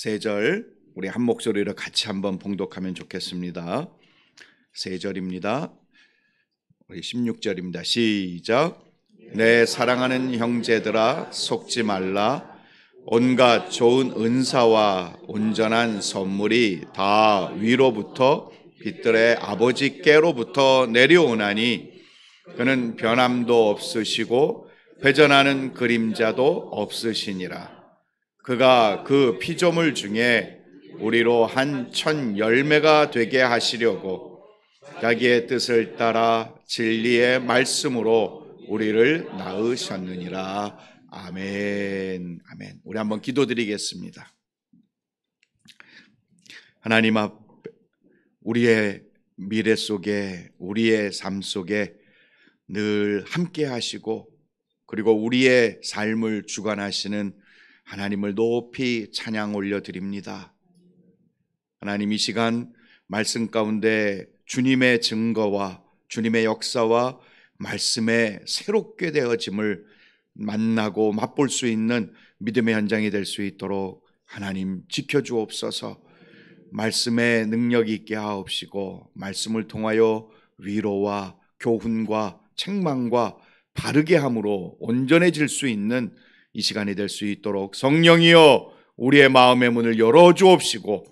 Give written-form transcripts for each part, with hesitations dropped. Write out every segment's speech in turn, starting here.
세 절 우리 한 목소리로 같이 한번 봉독하면 좋겠습니다. 세 절입니다. 우리 16절입니다. 시작. 내 사랑하는 형제들아 속지 말라. 온갖 좋은 은사와 온전한 선물이 다 위로부터 빛들의 아버지께로부터 내려오나니 그는 변함도 없으시고 회전하는 그림자도 없으시니라. 그가 그 피조물 중에 우리로 한 천 열매가 되게 하시려고 자기의 뜻을 따라 진리의 말씀으로 우리를 낳으셨느니라. 아멘. 아멘. 우리 한번 기도드리겠습니다. 하나님 앞 우리의 미래 속에 우리의 삶 속에 늘 함께 하시고 그리고 우리의 삶을 주관하시는 하나님을 높이 찬양 올려드립니다. 하나님 이 시간 말씀 가운데 주님의 증거와 주님의 역사와 말씀의 새롭게 되어짐을 만나고 맛볼 수 있는 믿음의 현장이 될 수 있도록 하나님 지켜주옵소서. 말씀의 능력이 있게 하옵시고 말씀을 통하여 위로와 교훈과 책망과 바르게 함으로 온전해질 수 있는 이 시간이 될 수 있도록 성령이여 우리의 마음의 문을 열어주옵시고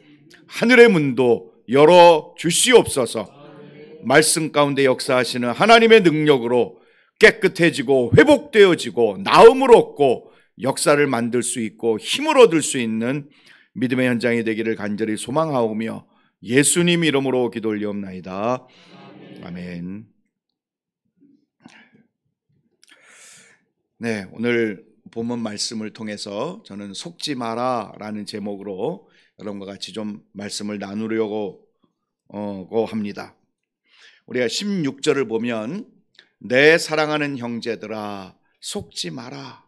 하늘의 문도 열어주시옵소서. 말씀 가운데 역사하시는 하나님의 능력으로 깨끗해지고 회복되어지고 나음을 얻고 역사를 만들 수 있고 힘을 얻을 수 있는 믿음의 현장이 되기를 간절히 소망하오며 예수님 이름으로 기도 올리옵나이다. 아멘. 네, 오늘 본문 말씀을 통해서 저는 속지 마라 라는 제목으로 여러분과 같이 좀 말씀을 나누려고 합니다. 우리가 16절을 보면 내 사랑하는 형제들아 속지 마라.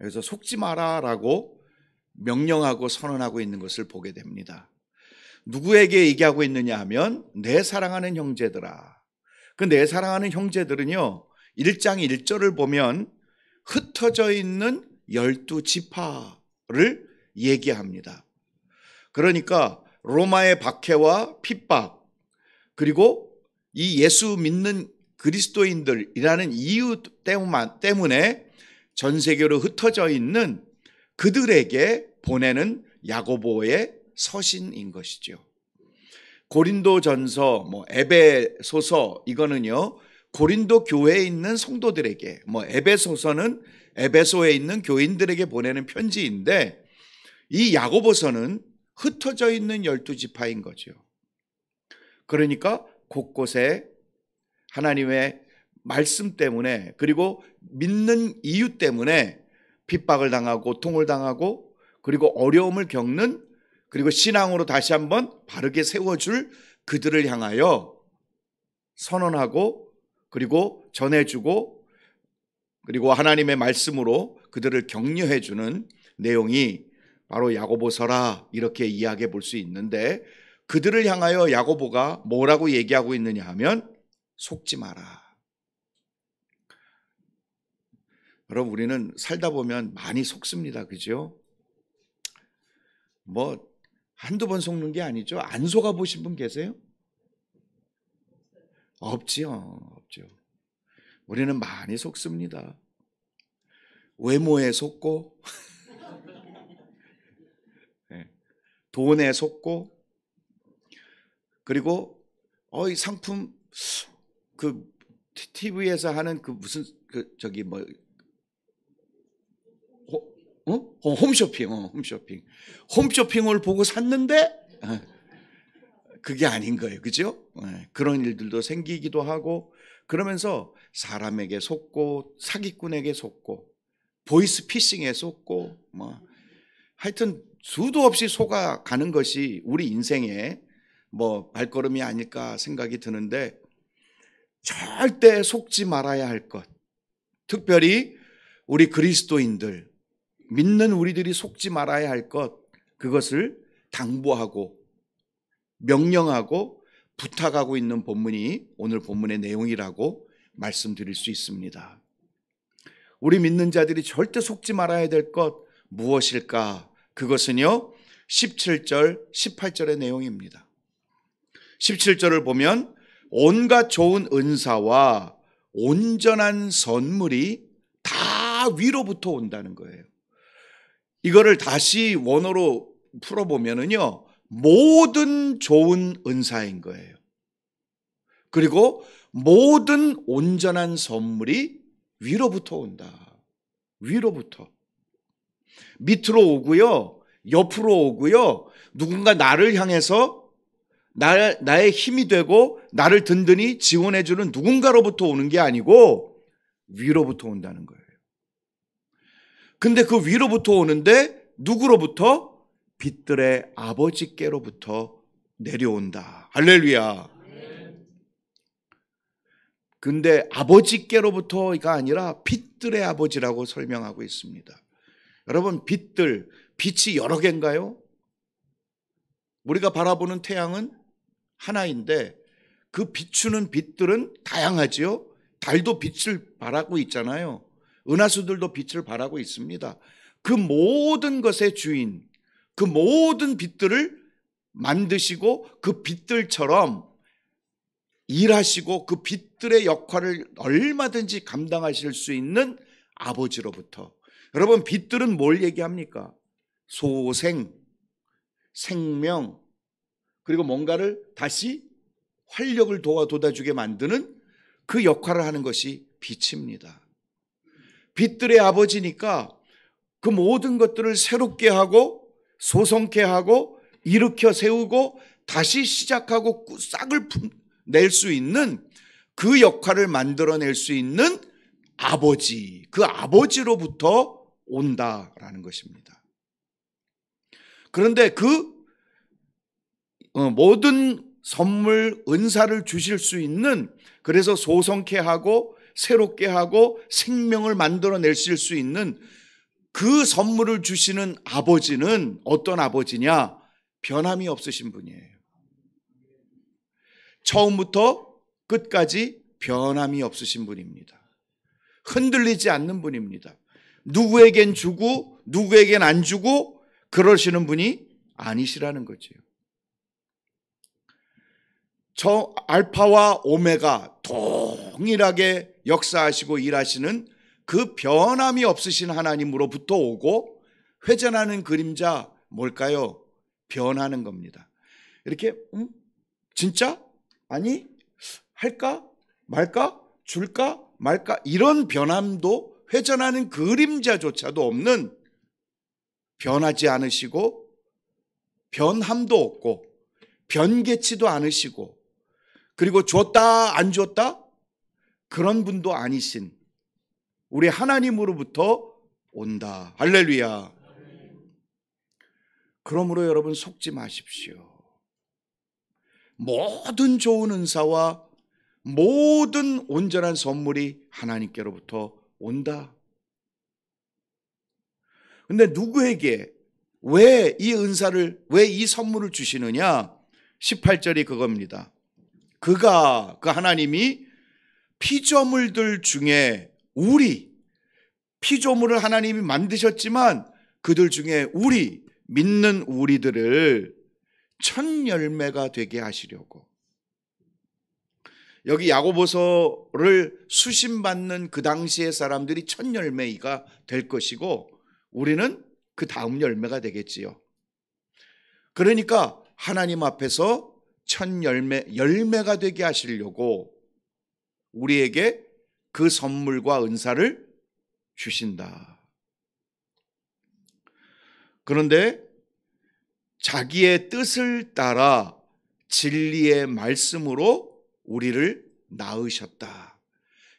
여기서 속지 마라 라고 명령하고 선언하고 있는 것을 보게 됩니다. 누구에게 얘기하고 있느냐 하면 내 사랑하는 형제들아. 그 내 사랑하는 형제들은요 1장 1절을 보면 흩어져 있는 12지파를 얘기합니다. 그러니까 로마의 박해와 핍박 그리고 이 예수 믿는 그리스도인들이라는 이유 때문에 전 세계로 흩어져 있는 그들에게 보내는 야고보의 서신인 것이죠. 고린도전서, 에베소서 이거는요 고린도 교회에 있는 성도들에게, 에베소서는 에베소에 있는 교인들에게 보내는 편지인데 이 야고보서는 흩어져 있는 12지파인 거죠. 그러니까 곳곳에 하나님의 말씀 때문에 그리고 믿는 이유 때문에 핍박을 당하고 고통을 당하고 그리고 어려움을 겪는 그리고 신앙으로 다시 한번 바르게 세워줄 그들을 향하여 선언하고 그리고 전해주고 그리고 하나님의 말씀으로 그들을 격려해주는 내용이 바로 야고보서라 이렇게 이야기해 볼 수 있는데 그들을 향하여 야고보가 뭐라고 얘기하고 있느냐 하면 속지 마라. 여러분 우리는 살다 보면 많이 속습니다. 그죠? 한두 번 속는 게 아니죠. 안 속아 보신 분 계세요? 없지요. 우리는 많이 속습니다. 외모에 속고 돈에 속고 그리고 이 상품 TV에서 하는 무슨 홈쇼핑을 보고 샀는데 그게 아닌 거예요. 그죠? 그런 일들도 생기기도 하고 그러면서 사람에게 속고 사기꾼에게 속고 보이스피싱에 속고 하여튼 수도 없이 속아가는 것이 우리 인생의 발걸음이 아닐까 생각이 드는데 절대 속지 말아야 할 것, 특별히 우리 그리스도인들 믿는 우리들이 속지 말아야 할 것, 그것을 당부하고 명령하고 부탁하고 있는 본문이 오늘 본문의 내용이라고 말씀드릴 수 있습니다. 우리 믿는 자들이 절대 속지 말아야 될 것 무엇일까 그것은요 17절 18절의 내용입니다. 17절을 보면 온갖 좋은 은사와 온전한 선물이 다 위로부터 온다는 거예요. 이거를 다시 원어로 풀어보면은요 모든 좋은 은사인 거예요. 그리고 모든 온전한 선물이 위로부터 온다. 위로부터. 밑으로 오고요, 옆으로 오고요, 누군가 나를 향해서 나의 힘이 되고 나를 든든히 지원해주는 누군가로부터 오는 게 아니고 위로부터 온다는 거예요. 근데 그 위로부터 오는데 누구로부터? 빛들의 아버지께로부터 내려온다. 할렐루야. 근데 아버지께로부터가 아니라 빛들의 아버지라고 설명하고 있습니다. 여러분, 빛이 여러 개인가요? 우리가 바라보는 태양은 하나인데 그 비추는 빛들은 다양하지요. 달도 빛을 발하고 있잖아요. 은하수들도 빛을 발하고 있습니다. 그 모든 것의 주인, 그 모든 빛들을 만드시고 그 빛들처럼 일하시고 그 빛들의 역할을 얼마든지 감당하실 수 있는 아버지로부터. 여러분, 빛들은 뭘 얘기합니까? 소생, 생명, 그리고 뭔가를 다시 활력을 돋아주게 만드는 그 역할을 하는 것이 빛입니다. 빛들의 아버지니까 그 모든 것들을 새롭게 하고 소성케 하고 일으켜 세우고 다시 시작하고 싹을 낼 수 있는 그 역할을 만들어낼 수 있는 아버지, 그 아버지로부터 온다라는 것입니다. 그런데 그 모든 선물, 은사를 주실 수 있는, 그래서 소성케 하고 새롭게 하고 생명을 만들어내실 수 있는 그 선물을 주시는 아버지는 어떤 아버지냐? 변함이 없으신 분이에요. 처음부터 끝까지 변함이 없으신 분입니다. 흔들리지 않는 분입니다. 누구에겐 주고 누구에겐 안 주고 그러시는 분이 아니시라는 거죠. 저 알파와 오메가 동일하게 역사하시고 일하시는 그 변함이 없으신 하나님으로부터 오고, 회전하는 그림자 뭘까요? 변하는 겁니다. 이렇게 진짜? 아니? 할까? 말까? 줄까? 말까? 이런 변함도, 회전하는 그림자조차도 없는, 변하지 않으시고 변함도 없고 변개치도 않으시고, 그리고 줬다 안 줬다 그런 분도 아니신 우리 하나님으로부터 온다. 할렐루야. 그러므로 여러분, 속지 마십시오. 모든 좋은 은사와 모든 온전한 선물이 하나님께로부터 온다. 근데 누구에게 왜 이 은사를, 왜 이 선물을 주시느냐? 18절이 그겁니다. 그 하나님이 피조물들 중에 피조물을 하나님이 만드셨지만 그들 중에 믿는 우리들을 첫 열매가 되게 하시려고. 여기 야고보서를 수신받는 그 당시의 사람들이 첫 열매가 될 것이고, 우리는 그 다음 열매가 되겠지요. 그러니까 하나님 앞에서 첫 열매가 되게 하시려고 우리에게 그 선물과 은사를 주신다. 그런데 자기의 뜻을 따라 진리의 말씀으로 우리를 낳으셨다.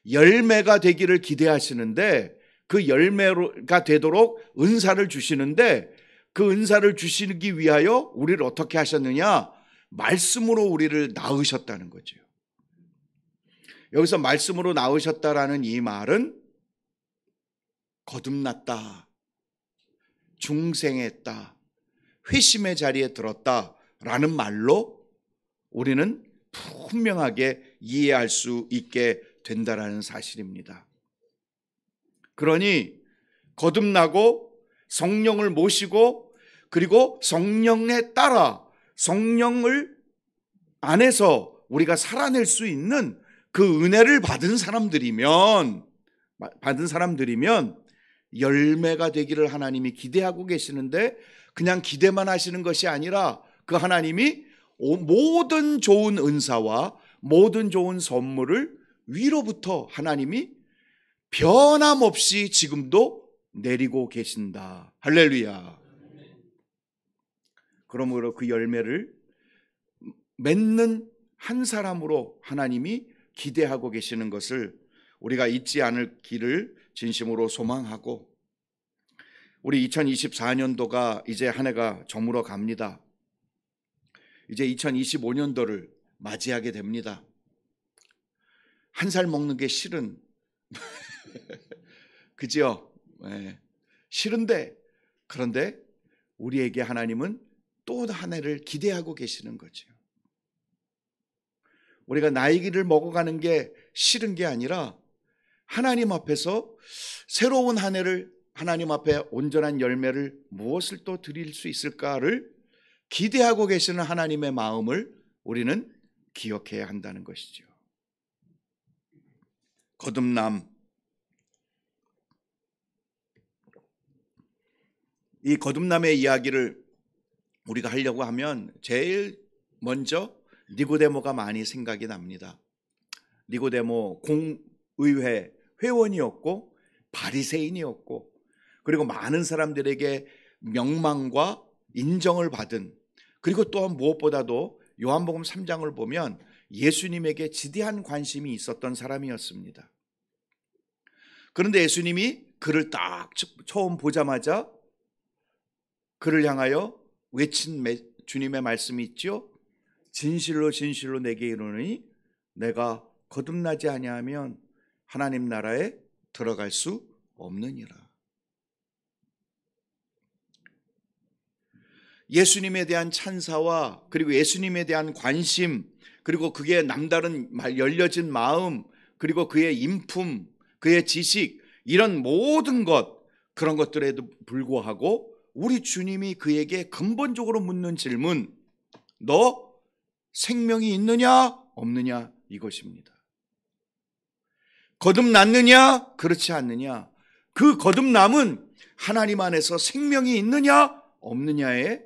열매가 되기를 기대하시는데, 그 열매가 되도록 은사를 주시는데, 그 은사를 주시기 위하여 우리를 어떻게 하셨느냐? 말씀으로 우리를 낳으셨다는 거죠. 여기서 말씀으로 낳으셨다라는 이 말은 거듭났다, 중생했다, 회심의 자리에 들었다라는 말로 우리는 분명하게 이해할 수 있게 된다라는 사실입니다. 그러니 거듭나고 성령을 모시고 그리고 성령에 따라 성령을 안에서 우리가 살아낼 수 있는 그 은혜를 받은 사람들이면 열매가 되기를 하나님이 기대하고 계시는데, 그냥 기대만 하시는 것이 아니라 그 하나님이 모든 좋은 은사와 모든 좋은 선물을 위로부터 하나님이 변함없이 지금도 내리고 계신다. 할렐루야. 그러므로 그 열매를 맺는 한 사람으로 하나님이 기대하고 계시는 것을 우리가 잊지 않을 길을 진심으로 소망하고, 우리 2024년도가 이제 한 해가 저물어 갑니다. 이제 2025년도를 맞이하게 됩니다. 한 살 먹는 게 싫은 그죠? 네. 싫은데, 그런데 우리에게 하나님은 또 한 해를 기대하고 계시는 거죠. 우리가 나이를 먹어가는 게 싫은 게 아니라 하나님 앞에서 새로운 한 해를, 하나님 앞에 온전한 열매를 무엇을 또 드릴 수 있을까를 기대하고 계시는 하나님의 마음을 우리는 기억해야 한다는 것이죠. 거듭남, 이 거듭남의 이야기를 우리가 하려고 하면 제일 먼저 니고데모가 많이 생각이 납니다. 니고데모 공의회 회원이었고 바리새인이었고, 그리고 많은 사람들에게 명망과 인정을 받은, 그리고 또한 무엇보다도 요한복음 3장을 보면 예수님에게 지대한 관심이 있었던 사람이었습니다. 그런데 예수님이 그를 딱 처음 보자마자 그를 향하여 외친 주님의 말씀이 있죠. 진실로 진실로 내게 이르노니 내가 거듭나지 아니하면 하나님 나라에 들어갈 수 없느니라. 예수님에 대한 찬사와 그리고 예수님에 대한 관심, 그리고 그게 남다른 열려진 마음, 그리고 그의 인품, 그의 지식, 이런 모든 것, 그런 것들에도 불구하고 우리 주님이 그에게 근본적으로 묻는 질문, 너 생명이 있느냐 없느냐, 이것입니다. 거듭났느냐 그렇지 않느냐, 그 거듭남은 하나님 안에서 생명이 있느냐 없느냐의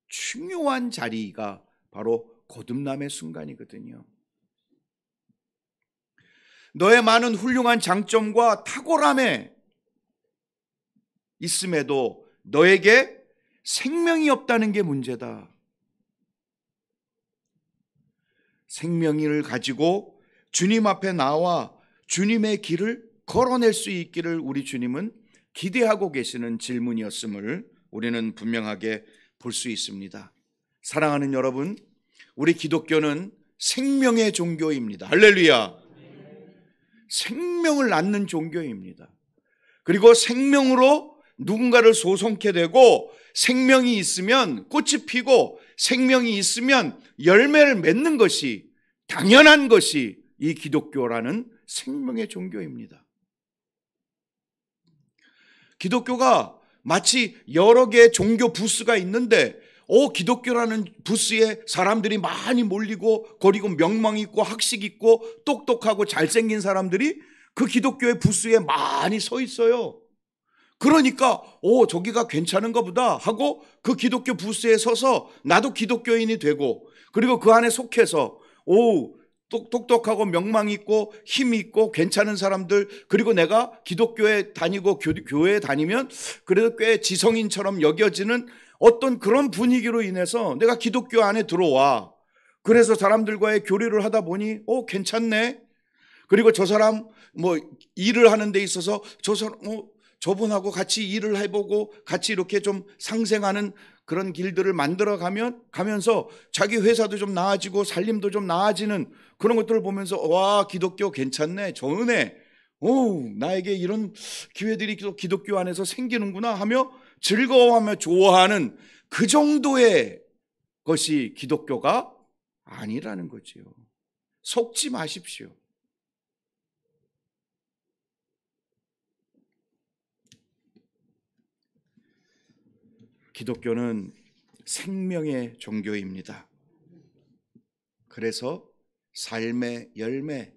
중요한 자리가 바로 거듭남의 순간이거든요. 너의 많은 훌륭한 장점과 탁월함에 있음에도 너에게 생명이 없다는 게 문제다. 생명을 가지고 주님 앞에 나와 주님의 길을 걸어낼 수 있기를 우리 주님은 기대하고 계시는 질문이었음을 우리는 분명하게 볼 수 있습니다. 사랑하는 여러분, 우리 기독교는 생명의 종교입니다. 할렐루야. 생명을 낳는 종교입니다. 그리고 생명으로 누군가를 소송케 되고, 생명이 있으면 꽃이 피고 생명이 있으면 열매를 맺는 것이 당연한 것이 이 기독교라는 생명의 종교입니다. 기독교가 마치 여러 개의 종교 부스가 있는데, 기독교라는 부스에 사람들이 많이 몰리고, 그리고 명망 있고 학식 있고 똑똑하고 잘생긴 사람들이 그 기독교의 부스에 많이 서 있어요. 그러니까 저기가 괜찮은가 보다 하고 그 기독교 부스에 서서 나도 기독교인이 되고, 그리고 그 안에 속해서 똑똑하고 명망 있고 힘 있고 괜찮은 사람들, 그리고 내가 기독교에 다니고 교회에 다니면 그래도 꽤 지성인처럼 여겨지는 어떤 그런 분위기로 인해서 내가 기독교 안에 들어와. 그래서 사람들과의 교류를 하다 보니 괜찮네. 그리고 저 사람 일을 하는 데 있어서 저분하고 같이 일을 해보고 같이 이렇게 좀 상생하는 그런 길들을 만들어 가면서 자기 회사도 좀 나아지고 살림도 좀 나아지는 그런 것들을 보면서, 와, 기독교 괜찮네, 저 은혜, 나에게 이런 기회들이 기독교 안에서 생기는구나 하며 즐거워하며 좋아하는 그 정도의 것이 기독교가 아니라는 거지요. 속지 마십시오. 기독교는 생명의 종교입니다. 그래서 삶의 열매,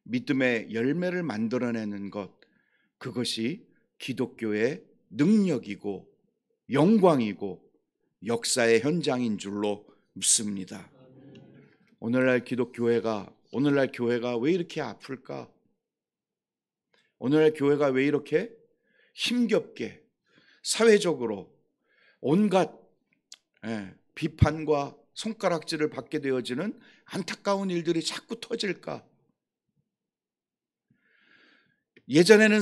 믿음의 열매를 만들어내는 것, 그것이 기독교의 능력이고 영광이고 역사의 현장인 줄로 믿습니다. 오늘날 교회가 왜 이렇게 아플까? 오늘날 교회가 왜 이렇게 힘겹게 사회적으로 온갖 비판과 손가락질을 받게 되어지는 안타까운 일들이 자꾸 터질까? 예전에는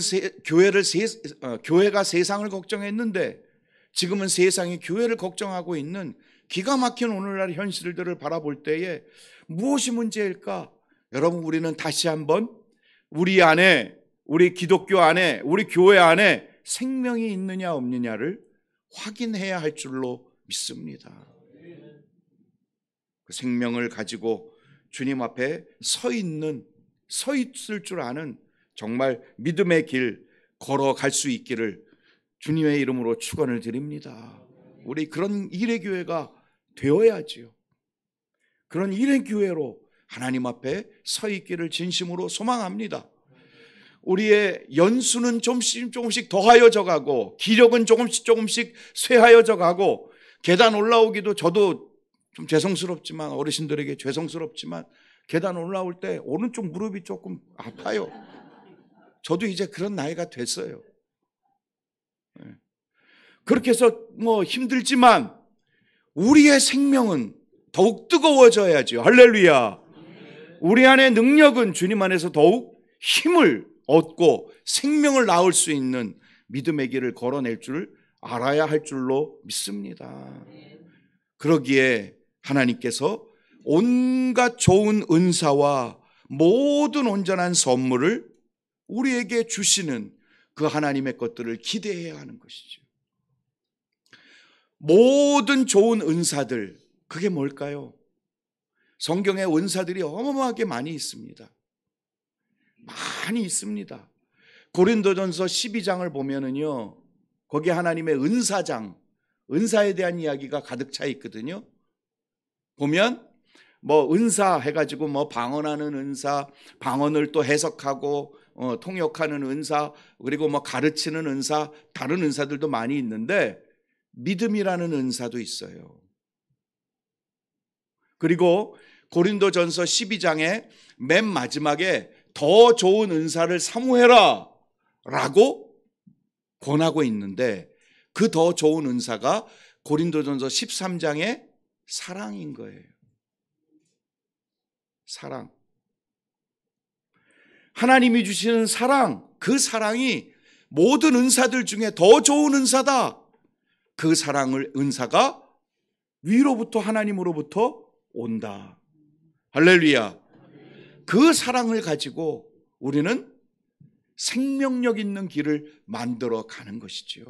교회가 세상을 걱정했는데 지금은 세상이 교회를 걱정하고 있는 기가 막힌 오늘날 현실들을 바라볼 때에 무엇이 문제일까? 여러분, 우리는 다시 한번 우리 안에, 우리 기독교 안에, 우리 교회 안에 생명이 있느냐 없느냐를 확인해야 할 줄로 믿습니다. 그 생명을 가지고 주님 앞에 서 있을 줄 아는 정말 믿음의 길 걸어갈 수 있기를 주님의 이름으로 축원을 드립니다. 우리 그런 일의 교회가 되어야지요. 그런 일의 교회로 하나님 앞에 서 있기를 진심으로 소망합니다. 우리의 연수는 조금씩 더하여져 가고 기력은 조금씩 쇠하여져 가고 계단 올라오기도 저도 좀 죄송스럽지만 어르신들에게 죄송스럽지만 계단 올라올 때 오른쪽 무릎이 조금 아파요. 저도 이제 그런 나이가 됐어요. 그렇게 해서 힘들지만 우리의 생명은 더욱 뜨거워져야죠. 할렐루야. 우리 안의 능력은 주님 안에서 더욱 힘을 얻고 생명을 낳을 수 있는 믿음의 길을 걸어낼 줄 알아야 할 줄로 믿습니다. 그러기에 하나님께서 온갖 좋은 은사와 모든 온전한 선물을 우리에게 주시는 그 하나님의 것들을 기대해야 하는 것이죠. 모든 좋은 은사들, 그게 뭘까요? 성경에 은사들이 어마어마하게 많이 있습니다. 많이 있습니다. 고린도전서 12장을 보면은요, 거기에 하나님의 은사장, 은사에 대한 이야기가 가득 차 있거든요. 보면 은사 해가지고 방언하는 은사, 방언을 또 해석하고 통역하는 은사, 그리고 가르치는 은사, 다른 은사들도 많이 있는데 믿음이라는 은사도 있어요. 그리고 고린도전서 12장의 맨 마지막에 더 좋은 은사를 사모해라 라고 권하고 있는데 그 더 좋은 은사가 고린도전서 13장의 사랑인 거예요. 사랑. 하나님이 주시는 사랑, 그 사랑이 모든 은사들 중에 더 좋은 은사다. 그 은사가 위로부터 하나님으로부터 온다. 할렐루야. 그 사랑을 가지고 우리는 생명력 있는 길을 만들어 가는 것이지요.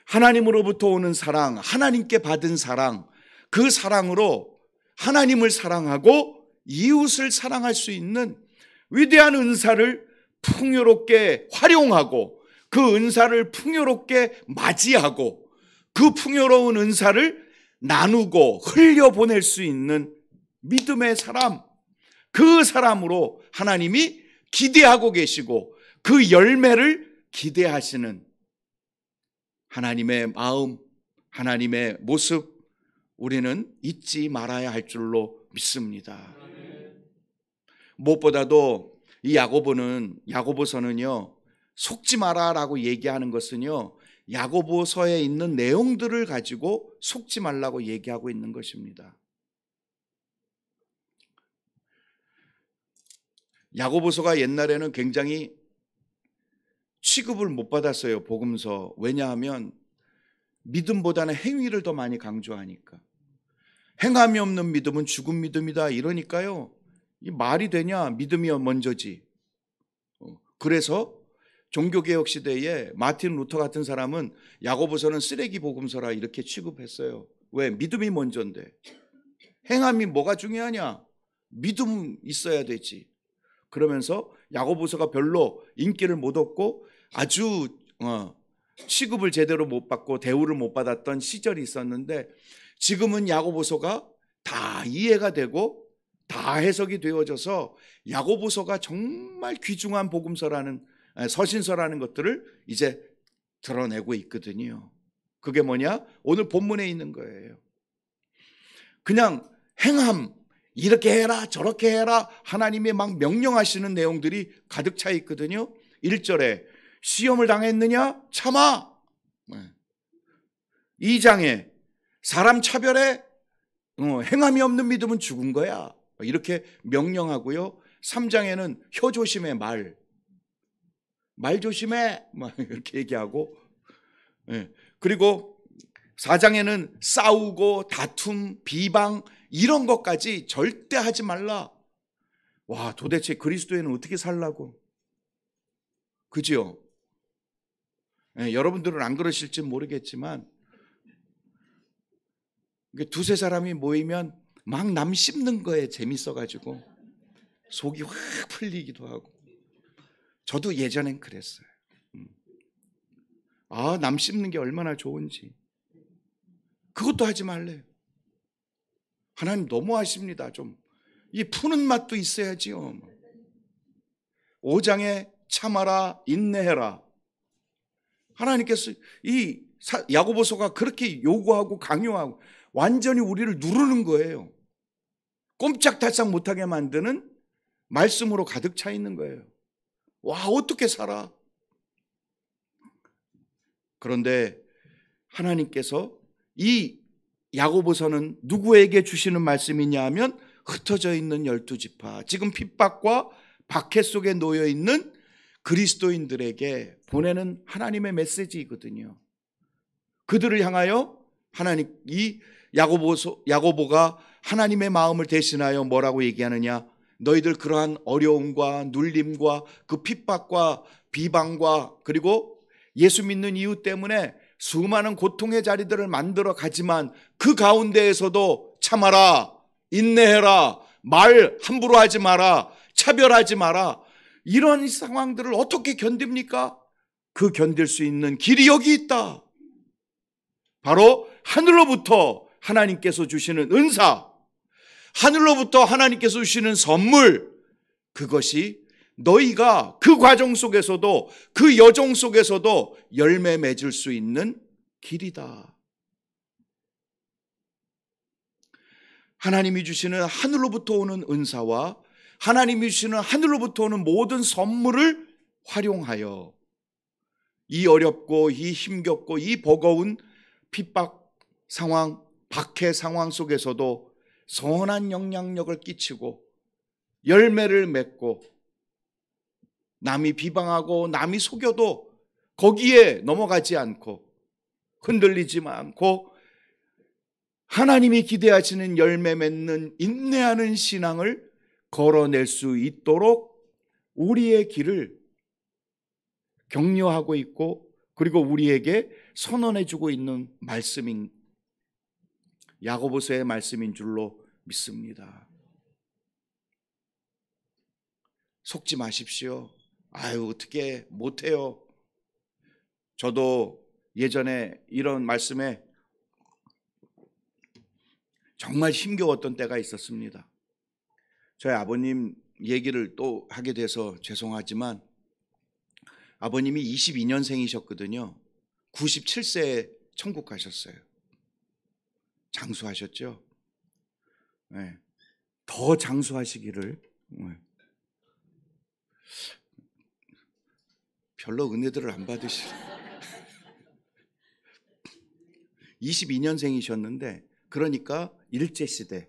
하나님으로부터 오는 사랑, 하나님께 받은 사랑, 그 사랑으로 하나님을 사랑하고 이웃을 사랑할 수 있는 위대한 은사를 풍요롭게 활용하고 그 은사를 풍요롭게 맞이하고 그 풍요로운 은사를 나누고 흘려보낼 수 있는 믿음의 사람, 그 사람으로 하나님이 기대하고 계시고 그 열매를 기대하시는 하나님의 마음, 하나님의 모습, 우리는 잊지 말아야 할 줄로 믿습니다. 무엇보다도 이 야고보서는요, 속지 마라라고 얘기하는 것은요, 야고보서에 있는 내용들을 가지고 속지 말라고 얘기하고 있는 것입니다. 야고보서가 옛날에는 굉장히 취급을 못 받았어요, 복음서. 왜냐하면 믿음보다는 행위를 더 많이 강조하니까. 행함이 없는 믿음은 죽은 믿음이다 이러니까요, 이 말이 되냐, 믿음이 먼저지. 그래서 종교개혁 시대에 마틴 루터 같은 사람은 야고보서는 쓰레기 복음서라 이렇게 취급했어요. 왜? 믿음이 먼저인데. 행함이 뭐가 중요하냐? 믿음 있어야 되지. 그러면서 야고보서가 별로 인기를 못 얻고 아주 취급을 제대로 못 받고 대우를 못 받았던 시절이 있었는데, 지금은 야고보서가 다 이해가 되고 다 해석이 되어져서 야고보서가 정말 귀중한 복음서라는, 서신서라는 것들을 이제 드러내고 있거든요. 그게 뭐냐? 오늘 본문에 있는 거예요. 그냥 행함, 이렇게 해라 저렇게 해라 하나님이 막 명령하시는 내용들이 가득 차 있거든요. 1절에 시험을 당했느냐? 참아. 2장에 사람 차별에 행함이 없는 믿음은 죽은 거야, 이렇게 명령하고요. 3장에는 혀 조심해, 말 조심해, 이렇게 얘기하고, 그리고 4장에는 싸우고 다툼, 비방 이런 것까지 절대 하지 말라. 와, 도대체 그리스도인은 어떻게 살라고? 그죠? 여러분들은 안 그러실지 모르겠지만 두세 사람이 모이면 막 남 씹는 거에 재밌어가지고 속이 확 풀리기도 하고, 저도 예전엔 그랬어요. 남 씹는 게 얼마나 좋은지. 그것도 하지 말래요. 하나님 너무하십니다. 좀 이 푸는 맛도 있어야지요. 5장에 참아라, 인내해라. 하나님께서 이 야고보서가 그렇게 요구하고 강요하고 완전히 우리를 누르는 거예요. 꼼짝달싹 못하게 만드는 말씀으로 가득 차 있는 거예요. 와, 어떻게 살아? 그런데 하나님께서 이 야고보서는 누구에게 주시는 말씀이냐 하면 흩어져 있는 12지파, 지금 핍박과 박해 속에 놓여 있는 그리스도인들에게 보내는 하나님의 메시지이거든요. 그들을 향하여 이 야고보가 하나님의 마음을 대신하여 뭐라고 얘기하느냐? 너희들 그러한 어려움과 눌림과 그 핍박과 비방과 그리고 예수 믿는 이유 때문에 수많은 고통의 자리들을 만들어 가지만 그 가운데에서도 참아라, 인내해라, 말 함부로 하지 마라, 차별하지 마라. 이런 상황들을 어떻게 견딥니까? 그 견딜 수 있는 길이 여기 있다. 바로 하늘로부터 하나님께서 주시는 은사, 하늘로부터 하나님께서 주시는 선물, 그것이 너희가 그 과정 속에서도 그 여정 속에서도 열매 맺을 수 있는 길이다. 하나님이 주시는 하늘로부터 오는 은사와 하나님이 주시는 하늘로부터 오는 모든 선물을 활용하여 이 어렵고 이 힘겹고 이 버거운 핍박 상황, 박해 상황 속에서도 선한 영향력을 끼치고 열매를 맺고, 남이 비방하고 남이 속여도 거기에 넘어가지 않고 흔들리지 않고 하나님이 기대하시는 열매 맺는 인내하는 신앙을 걸어낼 수 있도록 우리의 길을 격려하고 있고, 그리고 우리에게 선언해주고 있는 말씀인 야고보서의 말씀인 줄로 믿습니다. 속지 마십시오. 어떻게 못해요. 저도 예전에 이런 말씀에 정말 힘겨웠던 때가 있었습니다. 저희 아버님 얘기를 또 하게 돼서 죄송하지만 아버님이 22년생이셨거든요. 97세에 천국 가셨어요. 장수하셨죠. 네. 더 장수하시기를. 별로 은혜들을 안 받으시네. 22년생이셨는데 그러니까 일제시대,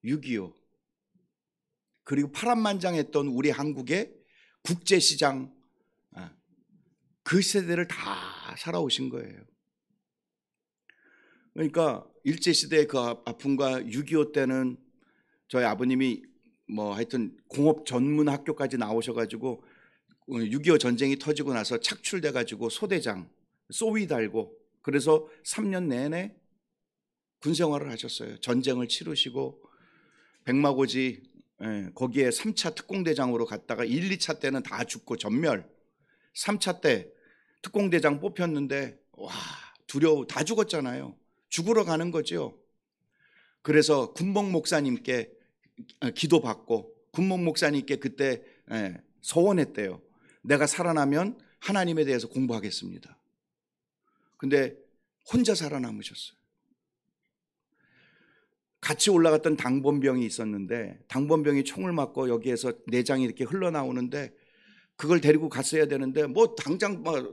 6.25 그리고 파란만장했던 우리 한국의 국제시장, 그 세대를 다 살아오신 거예요. 그러니까 일제시대의 그 아픔과 6.25 때는 저희 아버님이 하여튼 공업 전문 학교까지 나오셔가지고 6.25 전쟁이 터지고 나서 착출돼가지고 소대장, 쏘위 달고, 그래서 3년 내내 군생활을 하셨어요. 전쟁을 치르시고 백마고지 거기에 3차 특공대장으로 갔다가 1, 2차 때는 다 죽고 전멸, 3차 때 특공대장 뽑혔는데 와, 두려워, 다 죽었잖아요. 죽으러 가는 거죠. 그래서 군복 목사님께 기도받고 군복 목사님께 그때 서원했대요. 내가 살아나면 하나님에 대해서 공부하겠습니다. 근데 혼자 살아남으셨어요. 같이 올라갔던 당번병이 있었는데 당번병이 총을 맞고 여기에서 내장이 이렇게 흘러나오는데 그걸 데리고 갔어야 되는데 뭐 당장 막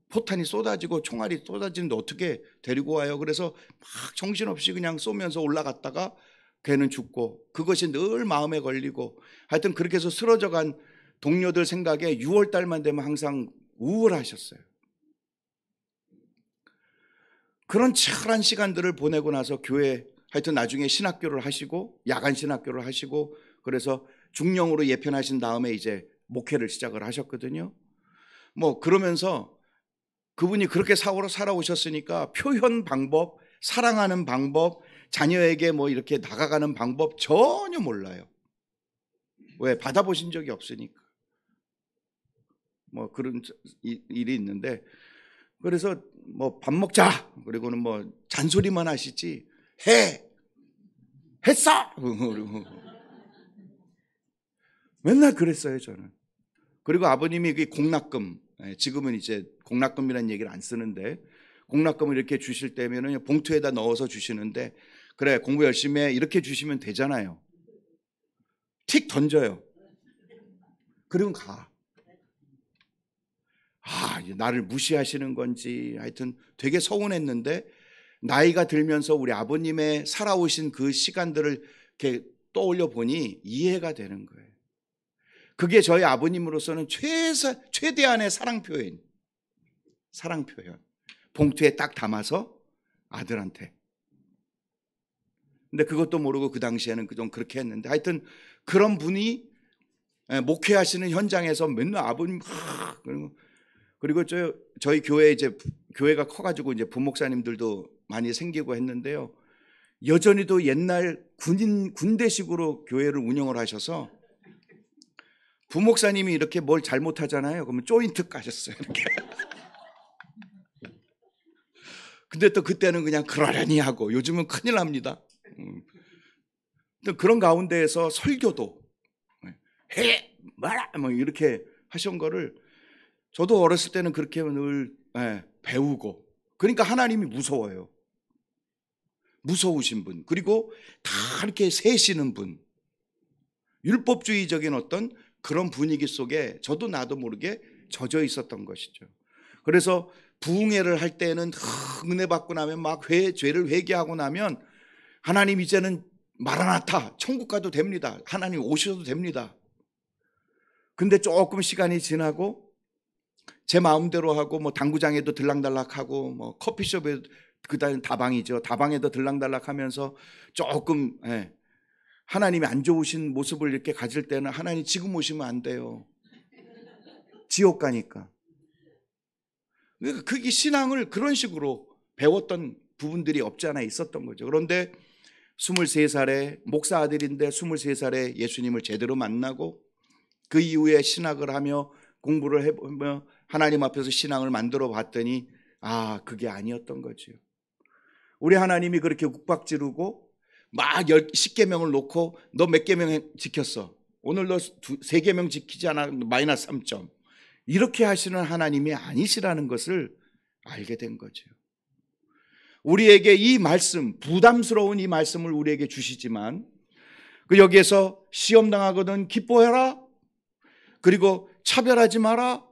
포탄이 쏟아지고 총알이 쏟아지는데 어떻게 데리고 와요? 그래서 막 정신없이 그냥 쏘면서 올라갔다가 걔는 죽고 그것이 늘 마음에 걸리고 하여튼 그렇게 해서 쓰러져간 동료들 생각에 6월 달만 되면 항상 우울하셨어요. 그런 치열한 시간들을 보내고 나서 교회 하여튼 나중에 신학교를 하시고 야간 신학교를 하시고 그래서 중령으로 예편하신 다음에 이제 목회를 시작을 하셨거든요. 뭐 그러면서 그분이 그렇게 사고로 살아오셨으니까 표현 방법, 사랑하는 방법, 자녀에게 뭐 이렇게 다가가는 방법 전혀 몰라요. 왜? 받아보신 적이 없으니까. 뭐 그런 일이 있는데 그래서 뭐 밥 먹자 그리고는 뭐 잔소리만 하시지 했어 맨날 그랬어요 저는. 그리고 아버님이 그 공납금, 지금은 이제 공납금이라는 얘기를 안 쓰는데 공납금을 이렇게 주실 때면은 봉투에다 넣어서 주시는데 그래 공부 열심히 해 이렇게 주시면 되잖아요. 틱 던져요. 그리고 가. 나를 무시하시는 건지 하여튼 되게 서운했는데 나이가 들면서 우리 아버님의 살아오신 그 시간들을 이렇게 떠올려 보니 이해가 되는 거예요. 그게 저희 아버님으로서는 최대한의 사랑 표현. 봉투에 딱 담아서 아들한테. 근데 그것도 모르고 그 당시에는 좀 그렇게 했는데 하여튼 그런 분이 목회하시는 현장에서 맨날 아버님 그리고 저희 교회 이제 교회가 커가지고 이제 부목사님들도 많이 생기고 했는데요. 여전히도 옛날 군대식으로 교회를 운영을 하셔서 부목사님이 이렇게 뭘 잘못하잖아요. 그러면 조인트 까셨어요. 이렇게. 근데 또 그때는 그냥 그러려니 하고 요즘은 큰일 납니다. 그런 가운데에서 설교도 해 말아 뭐 이렇게 하신 거를 저도 어렸을 때는 그렇게 늘 배우고 그러니까 하나님이 무서워요. 무서우신 분 그리고 다 이렇게 세시는 분 율법주의적인 어떤 그런 분위기 속에 저도 나도 모르게 젖어 있었던 것이죠. 그래서 부흥회를 할 때는 은혜 받고 나면 막 죄를 회개하고 나면 하나님 이제는 마라나타 천국 가도 됩니다. 하나님 오셔도 됩니다. 근데 조금 시간이 지나고 제 마음대로 하고 뭐 당구장에도 들락달락하고 뭐 커피숍에 그다음 다방이죠. 다방에도 들락달락하면서 조금 하나님이 안 좋으신 모습을 이렇게 가질 때는 하나님 지금 오시면 안 돼요. 지옥 가니까. 그러니까 그게 신앙을 그런 식으로 배웠던 부분들이 없지 않아 있었던 거죠. 그런데 23살에 목사 아들인데 23살에 예수님을 제대로 만나고 그 이후에 신학을 하며 공부를 해보며 하나님 앞에서 신앙을 만들어 봤더니 그게 아니었던 거죠. 우리 하나님이 그렇게 욱박지르고 막 10계명을 놓고 너 몇 계명 지켰어? 오늘 너 3계명 지키지 않아? 마이너스 3점. 이렇게 하시는 하나님이 아니시라는 것을 알게 된 거죠. 우리에게 이 말씀, 부담스러운 이 말씀을 우리에게 주시지만 여기에서 시험당하거든 기뻐해라. 그리고 차별하지 마라.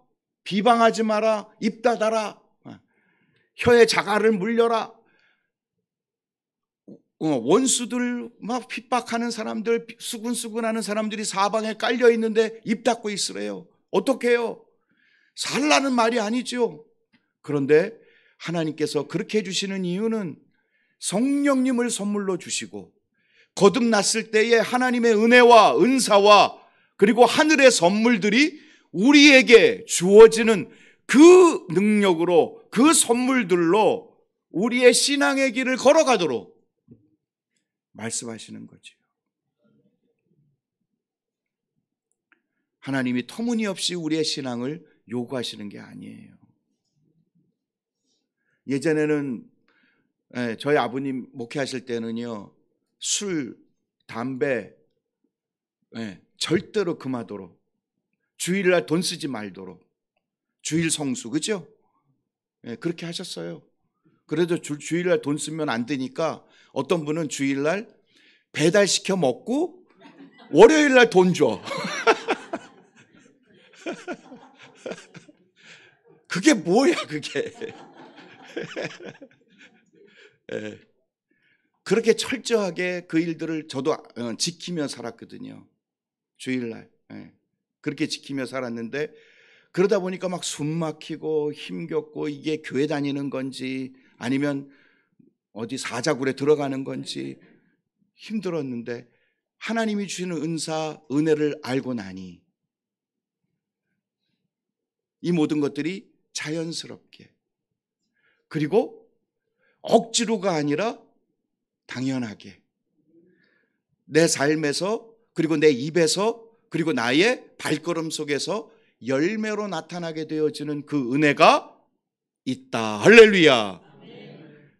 비방하지 마라. 입 닫아라. 혀에 자갈을 물려라. 원수들 막 핍박하는 사람들, 수근수근하는 사람들이 사방에 깔려 있는데 입 닫고 있으래요. 어떻게 해요? 살라는 말이 아니죠. 그런데 하나님께서 그렇게 해주시는 이유는 성령님을 선물로 주시고 거듭났을 때에 하나님의 은혜와 은사와 그리고 하늘의 선물들이 우리에게 주어지는 그 능력으로 그 선물들로 우리의 신앙의 길을 걸어가도록 말씀하시는 거죠. 하나님이 터무니없이 우리의 신앙을 요구하시는 게 아니에요. 예전에는 저희 아버님 목회하실 때는요, 술, 담배 절대로 금하도록, 주일날 돈 쓰지 말도록, 주일 성수, 그죠? 그렇게 하셨어요. 그래도 주일날 돈 쓰면 안 되니까 어떤 분은 주일날 배달시켜 먹고 월요일날 돈 줘. 그게 뭐야 그게. 그렇게 철저하게 그 일들을 저도 지키며 살았거든요. 주일날 그렇게 지키며 살았는데, 그러다 보니까 막 숨 막히고 힘겹고, 이게 교회 다니는 건지 아니면 어디 사자굴에 들어가는 건지 힘들었는데, 하나님이 주시는 은사, 은혜를 알고 나니 이 모든 것들이 자연스럽게, 그리고 억지로가 아니라 당연하게 내 삶에서, 그리고 내 입에서, 그리고 나의 발걸음 속에서 열매로 나타나게 되어지는 그 은혜가 있다. 할렐루야.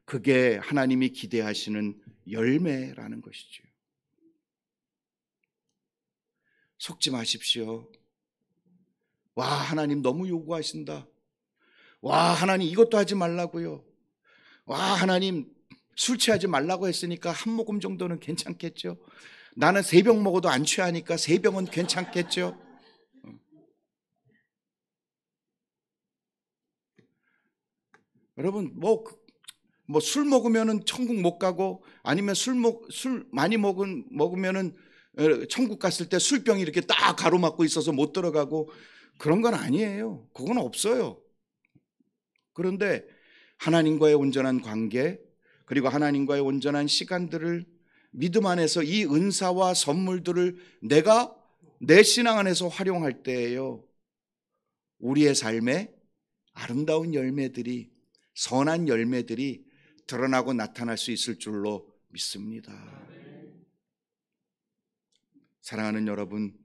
그게 하나님이 기대하시는 열매라는 것이죠. 속지 마십시오. 와, 하나님 너무 요구하신다. 와, 하나님 이것도 하지 말라고요. 와, 하나님 술 취하지 말라고 했으니까 한 모금 정도는 괜찮겠죠. 나는 3병 먹어도 안 취하니까 3병은 괜찮겠죠. 여러분, 술 먹으면은 천국 못 가고, 아니면 술 많이 먹으면은 천국 갔을 때 술병이 이렇게 딱 가로막고 있어서 못 들어가고, 그런 건 아니에요. 그건 없어요. 그런데 하나님과의 온전한 관계, 그리고 하나님과의 온전한 시간들을 믿음 안에서, 이 은사와 선물들을 내가 내 신앙 안에서 활용할 때에요, 우리의 삶에 아름다운 열매들이, 선한 열매들이 드러나고 나타날 수 있을 줄로 믿습니다. 사랑하는 여러분,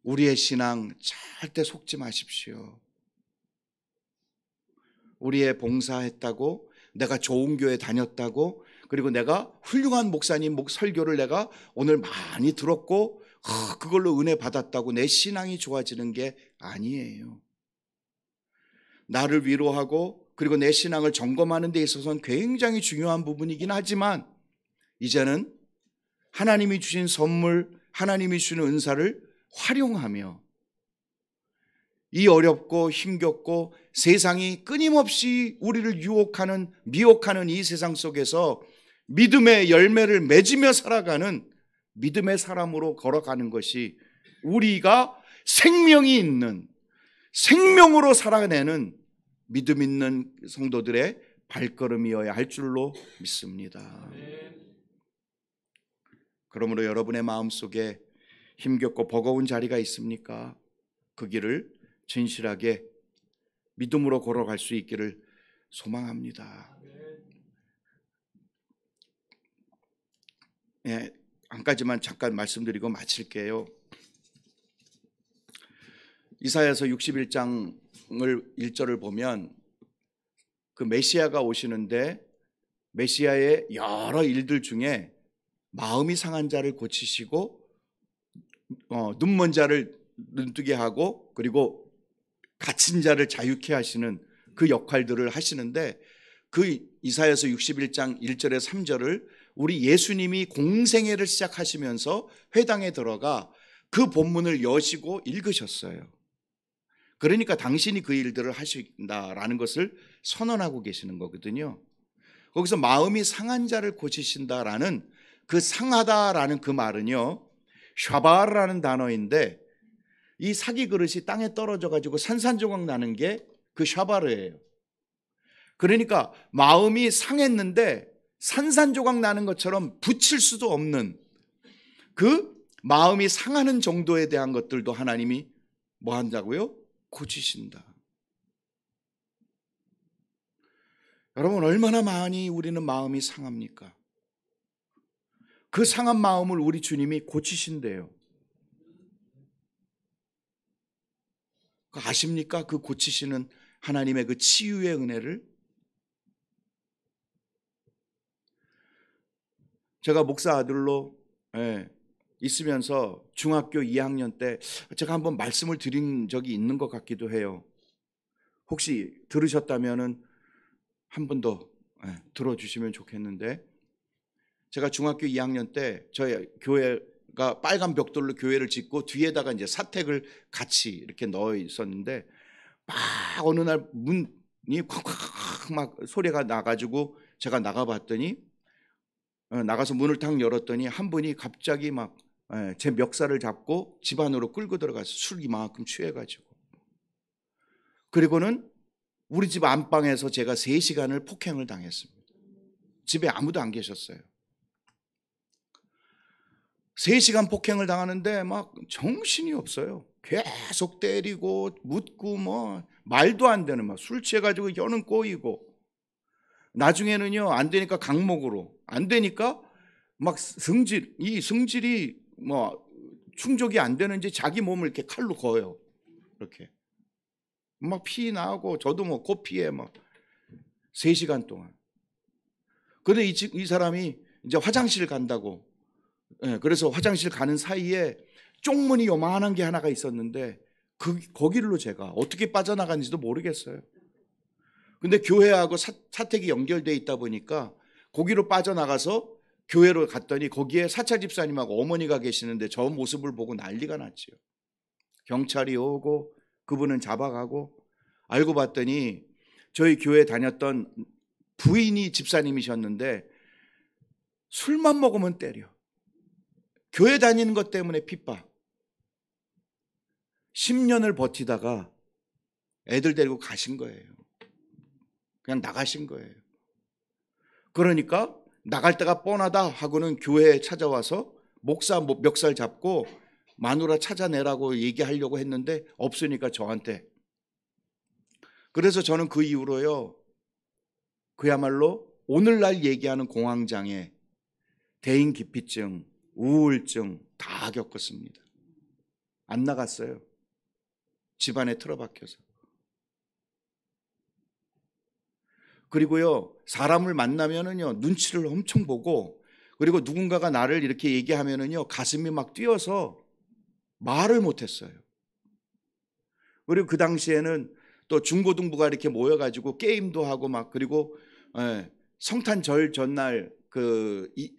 우리의 신앙 절대 속지 마십시오. 우리의 봉사했다고, 내가 좋은 교회 다녔다고, 그리고 내가 훌륭한 목사님 설교를 내가 오늘 많이 들었고 그걸로 은혜 받았다고 내 신앙이 좋아지는 게 아니에요. 나를 위로하고, 그리고 내 신앙을 점검하는 데 있어서는 굉장히 중요한 부분이긴 하지만, 이제는 하나님이 주신 선물, 하나님이 주는 은사를 활용하며, 이 어렵고 힘겹고 세상이 끊임없이 우리를 유혹하는, 미혹하는 이 세상 속에서 믿음의 열매를 맺으며 살아가는 믿음의 사람으로 걸어가는 것이 우리가 생명이 있는, 생명으로 살아내는 믿음 있는 성도들의 발걸음이어야 할 줄로 믿습니다. 그러므로 여러분의 마음속에 힘겹고 버거운 자리가 있습니까? 그 길을 진실하게 믿음으로 걸어갈 수 있기를 소망합니다. 한 가지만 잠깐 말씀드리고 마칠게요. 이사야서 61장을 1절을 보면, 그 메시아가 오시는데 메시아의 여러 일들 중에 마음이 상한 자를 고치시고, 눈먼 자를 눈뜨게 하고, 그리고 갇힌 자를 자유케 하시는 그 역할들을 하시는데, 그 이사야서 61장 1절에 3절을 우리 예수님이 공생애를 시작하시면서 회당에 들어가 그 본문을 여시고 읽으셨어요. 그러니까 당신이 그 일들을 하신다라는 것을 선언하고 계시는 거거든요. 거기서 마음이 상한 자를 고치신다라는, 그 상하다라는 그 말은요, 샤바르라는 단어인데, 이 사기 그릇이 땅에 떨어져 가지고 산산조각 나는 게 그 샤바르예요. 그러니까 마음이 상했는데 산산조각 나는 것처럼 붙일 수도 없는 그 마음이 상하는 정도에 대한 것들도 하나님이 뭐 한다고요? 고치신다. 여러분, 얼마나 많이 우리는 마음이 상합니까? 그 상한 마음을 우리 주님이 고치신대요. 아십니까? 그 고치시는 하나님의 그 치유의 은혜를. 제가 목사 아들로 있으면서 중학교 2학년 때 제가 한번 말씀을 드린 적이 있는 것 같기도 해요. 혹시 들으셨다면은 한 번 더 들어주시면 좋겠는데, 제가 중학교 2학년 때 저희 교회가 빨간 벽돌로 교회를 짓고 뒤에다가 이제 사택을 같이 이렇게 넣어 있었는데, 막 어느 날 문이 콱콱 막 소리가 나가지고 제가 나가봤더니, 나가서 문을 탁 열었더니 한 분이 갑자기 막 제 멱살을 잡고 집 안으로 끌고 들어가서 술 이만큼 취해가지고, 그리고는 우리 집 안방에서 제가 3시간을 폭행을 당했습니다. 집에 아무도 안 계셨어요. 3시간 폭행을 당하는데 막 정신이 없어요. 계속 때리고 묻고 뭐 말도 안 되는, 막 술 취해가지고 혀는 꼬이고, 나중에는요 안 되니까 강목으로, 안 되니까 막 이 승질이 뭐 충족이 안 되는지 자기 몸을 이렇게 칼로 거요. 이렇게 막 피 나고, 저도 뭐 코피에 막 3시간 동안. 근데 이 사람이 이제 화장실 간다고, 그래서 화장실 가는 사이에 쪽문이 요만한 게 하나가 있었는데 거기로 제가 어떻게 빠져나간지도 모르겠어요. 근데 교회하고 사택이 연결돼 있다 보니까 거기로 빠져나가서 교회로 갔더니 거기에 사차 집사님하고 어머니가 계시는데 저 모습을 보고 난리가 났지요. 경찰이 오고 그분은 잡아가고, 알고 봤더니 저희 교회 다녔던 부인이 집사님이셨는데 술만 먹으면 때려. 교회 다니는 것 때문에 핍박. 10년을 버티다가 애들 데리고 가신 거예요. 그냥 나가신 거예요. 그러니까 나갈 때가 뻔하다 하고는 교회에 찾아와서 목사 멱살 잡고 마누라 찾아내라고 얘기하려고 했는데 없으니까 저한테. 그래서 저는 그 이후로요, 그야말로 오늘날 얘기하는 공황장애, 대인기피증, 우울증 다 겪었습니다. 안 나갔어요. 집안에 틀어박혀서. 그리고요, 사람을 만나면은요 눈치를 엄청 보고, 그리고 누군가가 나를 이렇게 얘기하면은요 가슴이 막 뛰어서 말을 못했어요. 그리고 그 당시에는 또 중고등부가 이렇게 모여가지고 게임도 하고 막, 그리고 성탄절 전날,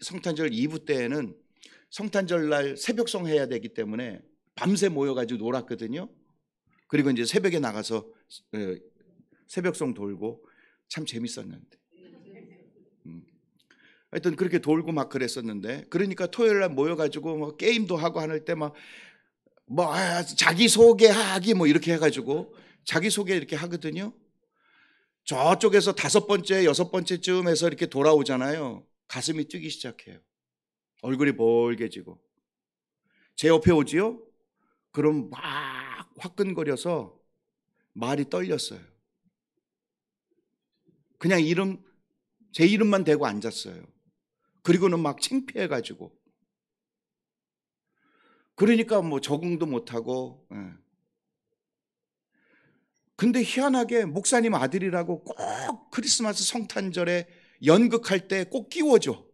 성탄절 이브 때에는 성탄절날 새벽송 해야 되기 때문에 밤새 모여가지고 놀았거든요. 그리고 이제 새벽에 나가서 새벽송 돌고 참 재밌었는데. 하여튼 그렇게 돌고 막 그랬었는데, 그러니까 토요일날 모여가지고 뭐 게임도 하고 하는 때 막 뭐 자기소개하기 뭐 이렇게 해가지고 자기소개 이렇게 하거든요. 저쪽에서 5번째, 6번째쯤 해서 이렇게 돌아오잖아요. 가슴이 뛰기 시작해요. 얼굴이 벌개지고. 제 옆에 오지요? 그럼 막 화끈거려서 말이 떨렸어요. 그냥 제 이름만 대고 앉았어요. 그리고는 막 창피해가지고. 그러니까 뭐 적응도 못하고. 근데 희한하게 목사님 아들이라고 꼭 크리스마스 성탄절에 연극할 때 꼭 끼워줘.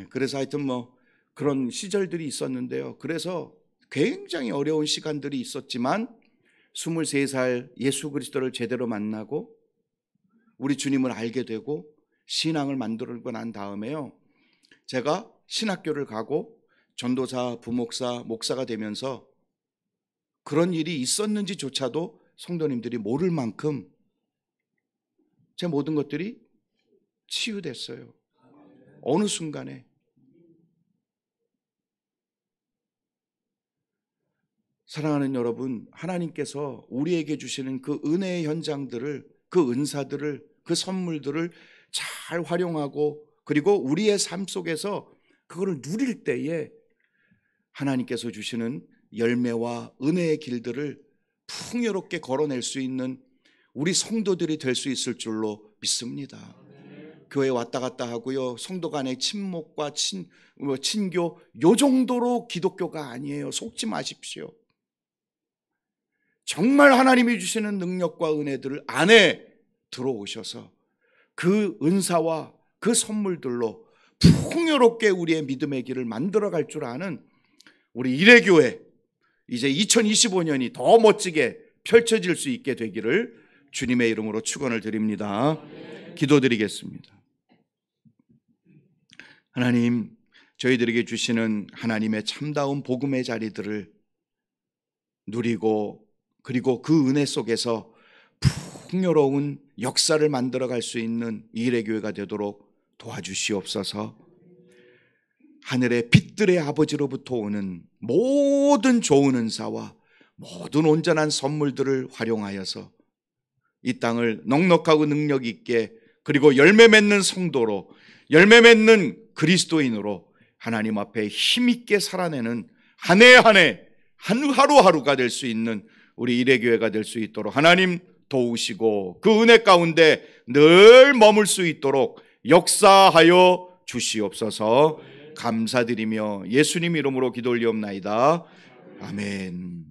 그래서 하여튼 뭐 그런 시절들이 있었는데요. 그래서 굉장히 어려운 시간들이 있었지만 23살 예수 그리스도를 제대로 만나고 우리 주님을 알게 되고 신앙을 만들고 난 다음에요, 제가 신학교를 가고 전도사, 부목사, 목사가 되면서 그런 일이 있었는지조차도 성도님들이 모를 만큼 제 모든 것들이 치유됐어요. 어느 순간에. 사랑하는 여러분, 하나님께서 우리에게 주시는 그 은혜의 현장들을, 그 은사들을, 그 선물들을 잘 활용하고, 그리고 우리의 삶 속에서 그거를 누릴 때에 하나님께서 주시는 열매와 은혜의 길들을 풍요롭게 걸어낼 수 있는 우리 성도들이 될 수 있을 줄로 믿습니다. 교회 왔다 갔다 하고요, 성도 간의 친목과 친교 요 정도로 기독교가 아니에요. 속지 마십시오. 정말 하나님이 주시는 능력과 은혜들 안에 들어오셔서 그 은사와 그 선물들로 풍요롭게 우리의 믿음의 길을 만들어갈 줄 아는 우리 일회교회, 이제 2025년이 더 멋지게 펼쳐질 수 있게 되기를 주님의 이름으로 축원을 드립니다. 기도드리겠습니다. 하나님, 저희들에게 주시는 하나님의 참다운 복음의 자리들을 누리고, 그리고 그 은혜 속에서 풍요로운 역사를 만들어갈 수 있는 일회교회가 되도록 도와주시옵소서. 하늘의 빛들의 아버지로부터 오는 모든 좋은 은사와 모든 온전한 선물들을 활용하여서 이 땅을 넉넉하고 능력 있게, 그리고 열매 맺는 성도로, 열매 맺는 그리스도인으로 하나님 앞에 힘있게 살아내는 한 해 한 해, 하루하루가 될 수 있는 우리 일회교회가 될 수 있도록 하나님 도우시고, 그 은혜 가운데 늘 머물 수 있도록 역사하여 주시옵소서. 감사드리며 예수님 이름으로 기도 올리옵나이다. 아멘.